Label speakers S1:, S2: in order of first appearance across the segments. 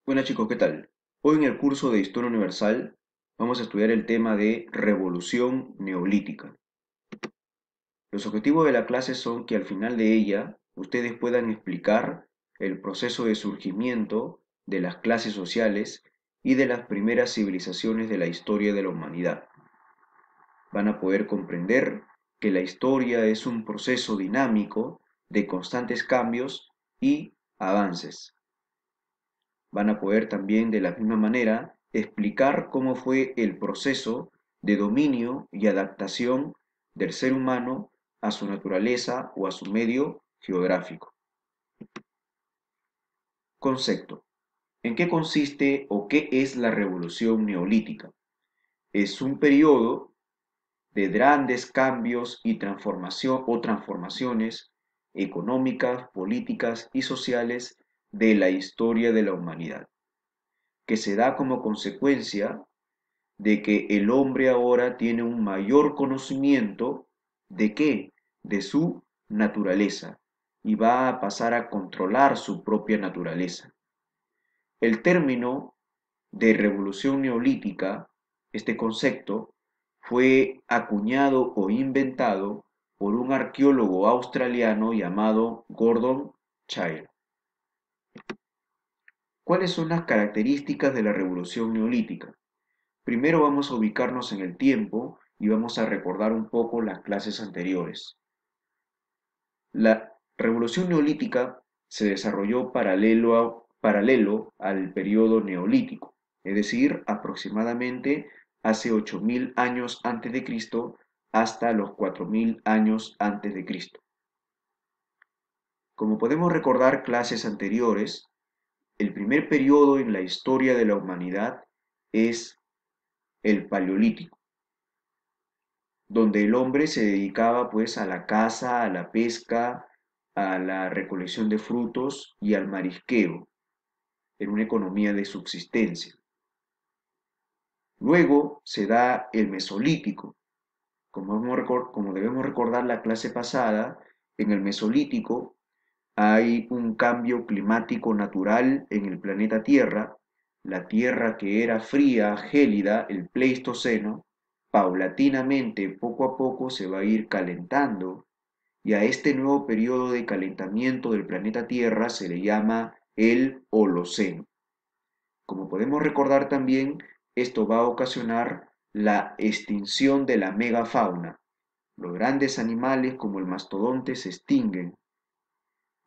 S1: Buenas chicos, ¿qué tal? Hoy en el curso de Historia Universal vamos a estudiar el tema de Revolución Neolítica. Los objetivos de la clase son que al final de ella ustedes puedan explicar el proceso de surgimiento de las clases sociales y de las primeras civilizaciones de la historia de la humanidad. Van a poder comprender que la historia es un proceso dinámico de constantes cambios y avances. Van a poder también de la misma manera explicar cómo fue el proceso de dominio y adaptación del ser humano a su naturaleza o a su medio geográfico. Concepto. ¿En qué consiste o qué es la revolución neolítica? Es un periodo de grandes cambios y transformaciones económicas, políticas y sociales de la historia de la humanidad, que se da como consecuencia de que el hombre ahora tiene un mayor conocimiento de qué, de su naturaleza, y va a pasar a controlar su propia naturaleza. El término de revolución neolítica, este concepto, fue acuñado o inventado por un arqueólogo australiano llamado Gordon Childe. ¿Cuáles son las características de la revolución neolítica? Primero vamos a ubicarnos en el tiempo y vamos a recordar un poco las clases anteriores. La revolución neolítica se desarrolló paralelo al periodo neolítico, es decir, aproximadamente hace 8.000 años antes de Cristo hasta los 4.000 años antes de Cristo. Como podemos recordar clases anteriores, el primer periodo en la historia de la humanidad es el Paleolítico, donde el hombre se dedicaba pues a la caza, a la pesca, a la recolección de frutos y al marisqueo, en una economía de subsistencia. Luego se da el Mesolítico. Como debemos recordar la clase pasada, en el Mesolítico hay un cambio climático natural en el planeta Tierra. La Tierra, que era fría, gélida, el Pleistoceno, paulatinamente, poco a poco, se va a ir calentando, y a este nuevo periodo de calentamiento del planeta Tierra se le llama el Holoceno. Como podemos recordar también, esto va a ocasionar la extinción de la megafauna. Los grandes animales como el mastodonte se extinguen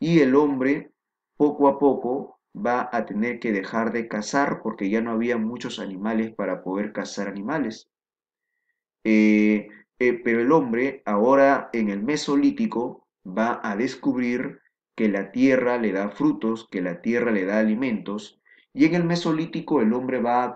S1: y el hombre poco a poco va a tener que dejar de cazar porque ya no había muchos animales para poder cazar animales. Eh, pero el hombre ahora en el Mesolítico va a descubrir que la tierra le da frutos, que la tierra le da alimentos, y en el Mesolítico el hombre va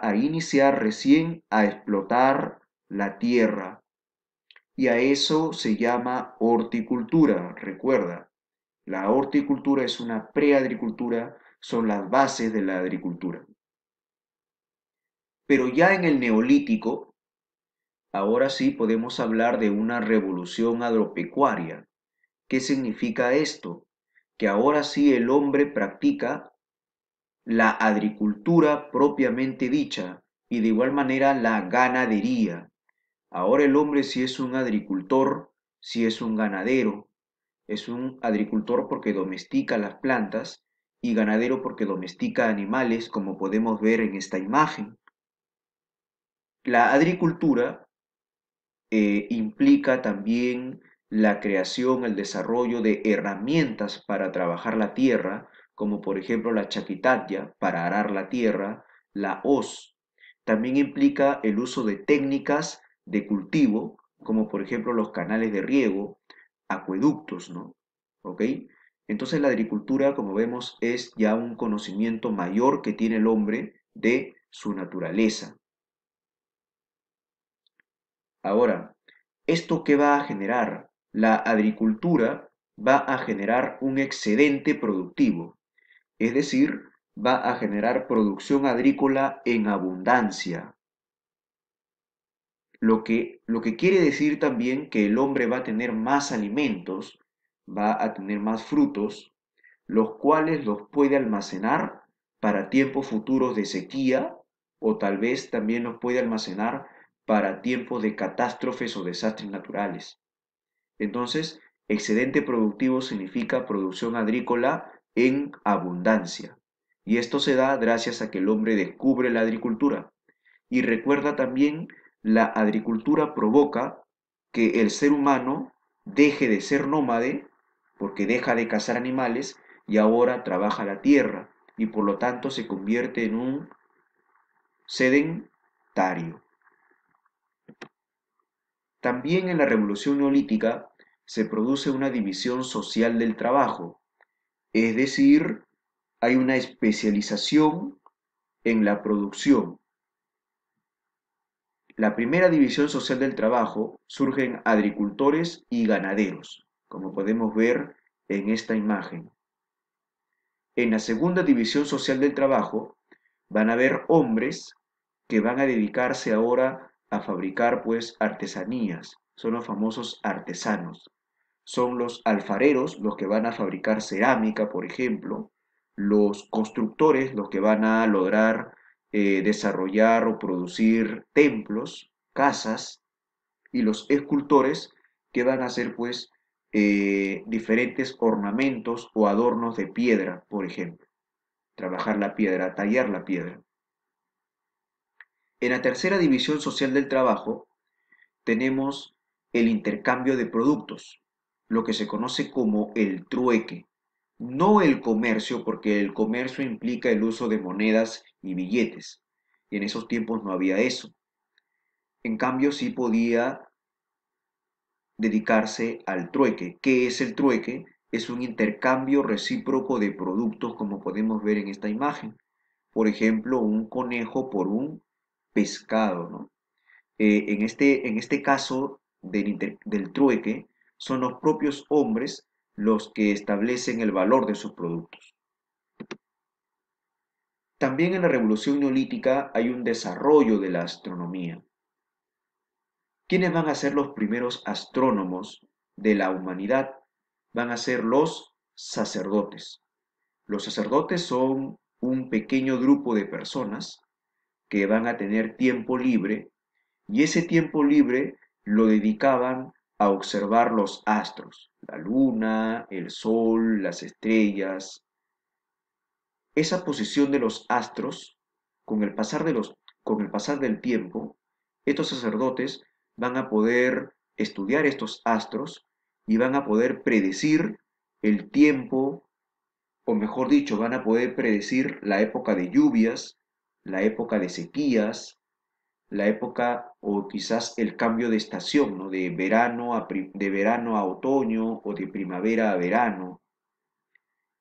S1: a iniciar recién a explotar la tierra, y a eso se llama horticultura. Recuerda, la horticultura es una preagricultura, son las bases de la agricultura. Pero ya en el Neolítico, ahora sí podemos hablar de una revolución agropecuaria. ¿Qué significa esto? Que ahora sí el hombre practica la agricultura propiamente dicha y de igual manera la ganadería. Ahora el hombre sí es un agricultor, sí es un ganadero, es un agricultor porque domestica las plantas y ganadero porque domestica animales, como podemos ver en esta imagen. La agricultura implica también la creación, el desarrollo de herramientas para trabajar la tierra, como por ejemplo la chaquitalla para arar la tierra, la hoz. También implica el uso de técnicas de cultivo, como por ejemplo los canales de riego, acueductos, ¿no? ¿Ok? Entonces la agricultura, como vemos, es ya un conocimiento mayor que tiene el hombre de su naturaleza. Ahora, ¿esto qué va a generar? La agricultura va a generar un excedente productivo, es decir, va a generar producción agrícola en abundancia, lo que quiere decir también que el hombre va a tener más alimentos, va a tener más frutos, los cuales los puede almacenar para tiempos futuros de sequía o tal vez también los puede almacenar para tiempos de catástrofes o desastres naturales. Entonces, excedente productivo significa producción agrícola en abundancia. Y esto se da gracias a que el hombre descubre la agricultura. Y recuerda también, la agricultura provoca que el ser humano deje de ser nómade, porque deja de cazar animales y ahora trabaja la tierra y por lo tanto se convierte en un sedentario. También en la revolución neolítica se produce una división social del trabajo, es decir, hay una especialización en la producción. La primera división social del trabajo surge en agricultores y ganaderos, como podemos ver en esta imagen. En la segunda división social del trabajo van a haber hombres que van a dedicarse ahora a fabricar pues artesanías, son los famosos artesanos. Son los alfareros los que van a fabricar cerámica, por ejemplo, los constructores los que van a lograr desarrollar o producir templos, casas, y los escultores que van a hacer pues diferentes ornamentos o adornos de piedra, por ejemplo, trabajar la piedra, tallar la piedra. En la tercera división social del trabajo tenemos el intercambio de productos, lo que se conoce como el trueque. No el comercio, porque el comercio implica el uso de monedas y billetes. Y en esos tiempos no había eso. En cambio, sí podía dedicarse al trueque. ¿Qué es el trueque? Es un intercambio recíproco de productos, como podemos ver en esta imagen. Por ejemplo, un conejo por un pescado, ¿no? En este caso del trueque, son los propios hombres los que establecen el valor de sus productos. También en la revolución neolítica hay un desarrollo de la astronomía. ¿Quiénes van a ser los primeros astrónomos de la humanidad? Van a ser los sacerdotes. Los sacerdotes son un pequeño grupo de personas que van a tener tiempo libre y ese tiempo libre lo dedicaban a observar los astros, la luna, el sol, las estrellas. Esa posición de los astros, con el pasar, con el pasar del tiempo, estos sacerdotes van a poder estudiar estos astros y van a poder predecir el tiempo, o mejor dicho, van a poder predecir la época de lluvias, la época de sequías, la época o quizás el cambio de estación, ¿no? De verano a otoño o de primavera a verano.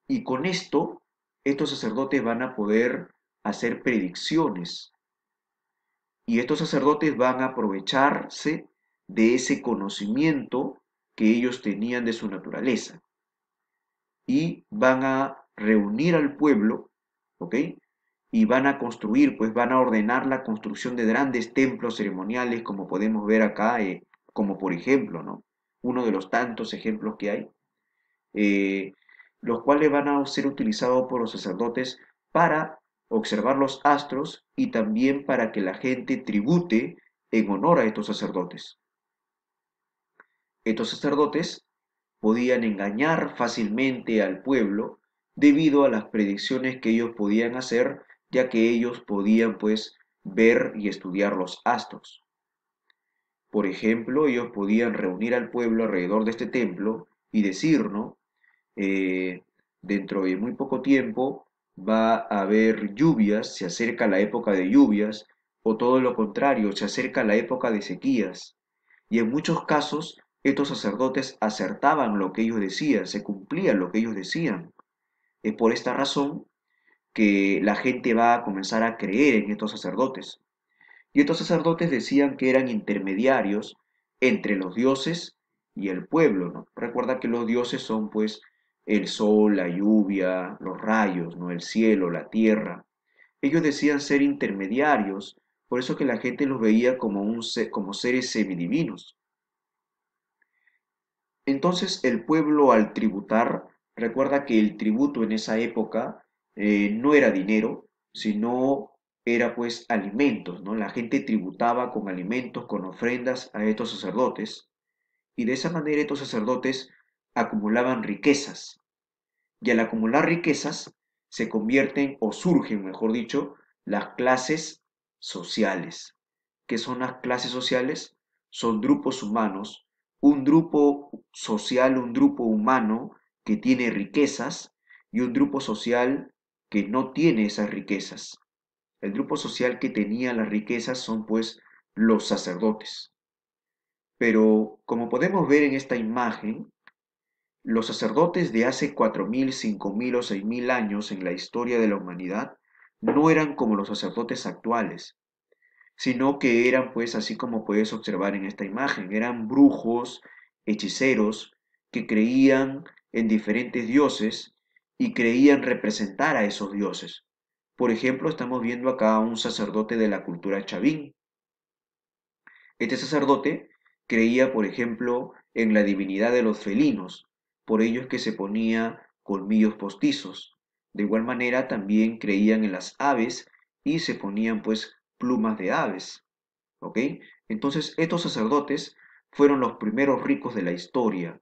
S1: Y con esto, estos sacerdotes van a poder hacer predicciones. Y estos sacerdotes van a aprovecharse de ese conocimiento que ellos tenían de su naturaleza. Y van a reunir al pueblo, ¿ok? Y van a construir, pues van a ordenar la construcción de grandes templos ceremoniales, como podemos ver acá, como por ejemplo, ¿no? Uno de los tantos ejemplos que hay, eh, los cuales van a ser utilizados por los sacerdotes para observar los astros y también para que la gente tribute en honor a estos sacerdotes. Estos sacerdotes podían engañar fácilmente al pueblo debido a las predicciones que ellos podían hacer, ya que ellos podían pues ver y estudiar los astros. Por ejemplo, ellos podían reunir al pueblo alrededor de este templo y decir, ¿no? Eh, Dentro de muy poco tiempo va a haber lluvias, se acerca la época de lluvias, o todo lo contrario, se acerca la época de sequías. Y en muchos casos, estos sacerdotes acertaban lo que ellos decían, se cumplía lo que ellos decían. Es por esta razón que la gente va a comenzar a creer en estos sacerdotes. Y estos sacerdotes decían que eran intermediarios entre los dioses y el pueblo, ¿no? Recuerda que los dioses son pues el sol, la lluvia, los rayos, ¿no? El cielo, la tierra. Ellos decían ser intermediarios, por eso que la gente los veía como, como seres semidivinos. Entonces el pueblo al tributar Recuerda que el tributo en esa época no era dinero, sino era pues alimentos, ¿no? La gente tributaba con alimentos, con ofrendas a estos sacerdotes, y de esa manera estos sacerdotes acumulaban riquezas, y al acumular riquezas se convierten o surgen, mejor dicho, las clases sociales. ¿Qué son las clases sociales? Son grupos humanos, un grupo social, un grupo humano que tiene riquezas y un grupo social que no tiene esas riquezas. El grupo social que tenía las riquezas son pues los sacerdotes. Pero como podemos ver en esta imagen, los sacerdotes de hace 4.000, 5.000 o 6.000 años en la historia de la humanidad no eran como los sacerdotes actuales, sino que eran, pues, así como puedes observar en esta imagen, eran brujos, hechiceros, que creían en diferentes dioses y creían representar a esos dioses. Por ejemplo, estamos viendo acá a un sacerdote de la cultura chavín. Este sacerdote creía, por ejemplo, en la divinidad de los felinos, por ello es que se ponía colmillos postizos. De igual manera, también creían en las aves y se ponían, pues, plumas de aves. ¿Ok? Entonces, estos sacerdotes fueron los primeros ricos de la historia.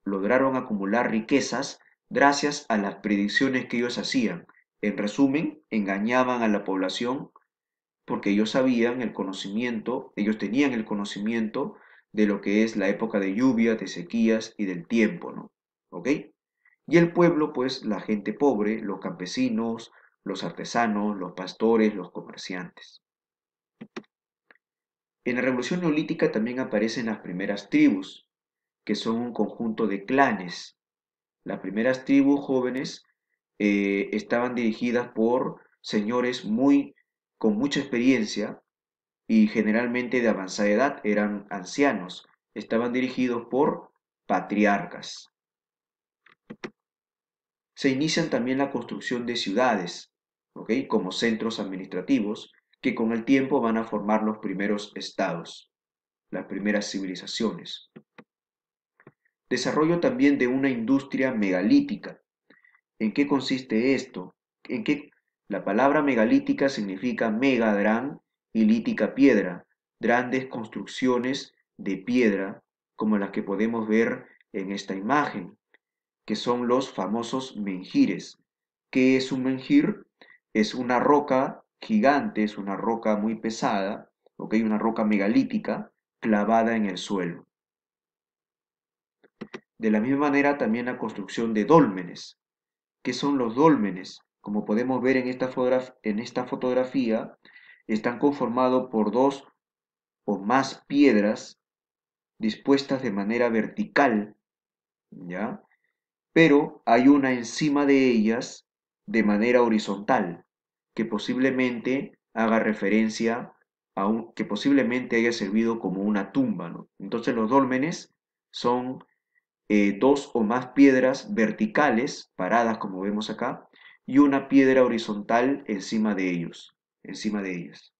S1: Lograron acumular riquezas gracias a las predicciones que ellos hacían. En resumen, engañaban a la población porque ellos sabían el conocimiento, ellos tenían el conocimiento de lo que es la época de lluvias, de sequías y del tiempo, ¿no? ¿Ok? Y el pueblo, pues la gente pobre, los campesinos, los artesanos, los pastores, los comerciantes. En la Revolución Neolítica también aparecen las primeras tribus, que son un conjunto de clanes. Las primeras tribus jóvenes estaban dirigidas por señores con mucha experiencia y generalmente de avanzada edad, eran ancianos. Estaban dirigidos por patriarcas. Se inician también la construcción de ciudades, ¿ok? Como centros administrativos, que con el tiempo van a formar los primeros estados, las primeras civilizaciones. Desarrollo también de una industria megalítica. ¿En qué consiste esto? ¿En qué? La palabra megalítica significa mega, gran, y lítica, piedra, grandes construcciones de piedra, como las que podemos ver en esta imagen, que son los famosos menhires. ¿Qué es un menhir? Es una roca gigante, es una roca muy pesada, ¿ok? Una roca megalítica clavada en el suelo. De la misma manera también la construcción de dólmenes. ¿Qué son los dólmenes? Como podemos ver en esta fotografía, están conformados por dos o más piedras dispuestas de manera vertical, ¿ya? Pero hay una encima de ellas de manera horizontal, que posiblemente haga referencia que posiblemente haya servido como una tumba, ¿no? Entonces los dólmenes son dos o más piedras verticales, paradas como vemos acá, y una piedra horizontal encima de encima de ellas.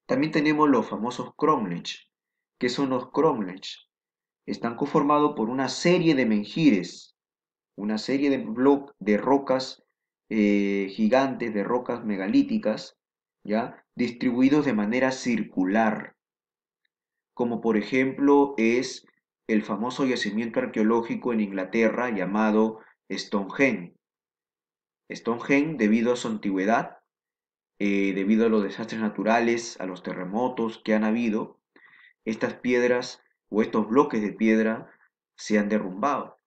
S1: También tenemos los famosos cromlech. ¿Qué son los cromlech? Están conformados por una serie de menhires, una serie de rocas gigantes, de rocas megalíticas, ¿ya? Distribuidos de manera circular, como por ejemplo es el famoso yacimiento arqueológico en Inglaterra llamado Stonehenge. Stonehenge, debido a su antigüedad, debido a los desastres naturales, a los terremotos que han habido, estas piedras o estos bloques de piedra se han derrumbado.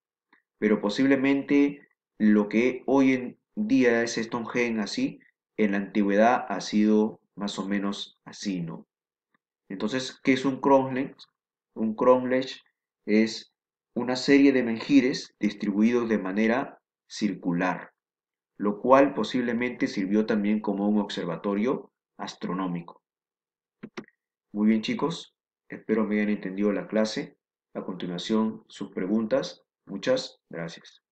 S1: Pero posiblemente lo que hoy en día es Stonehenge así, en la antigüedad ha sido más o menos así, ¿no? Entonces, ¿qué es un cromlech? Un cromlech es una serie de menhires distribuidos de manera circular, lo cual posiblemente sirvió también como un observatorio astronómico. Muy bien, chicos, espero me hayan entendido la clase. A continuación, sus preguntas. Muchas gracias.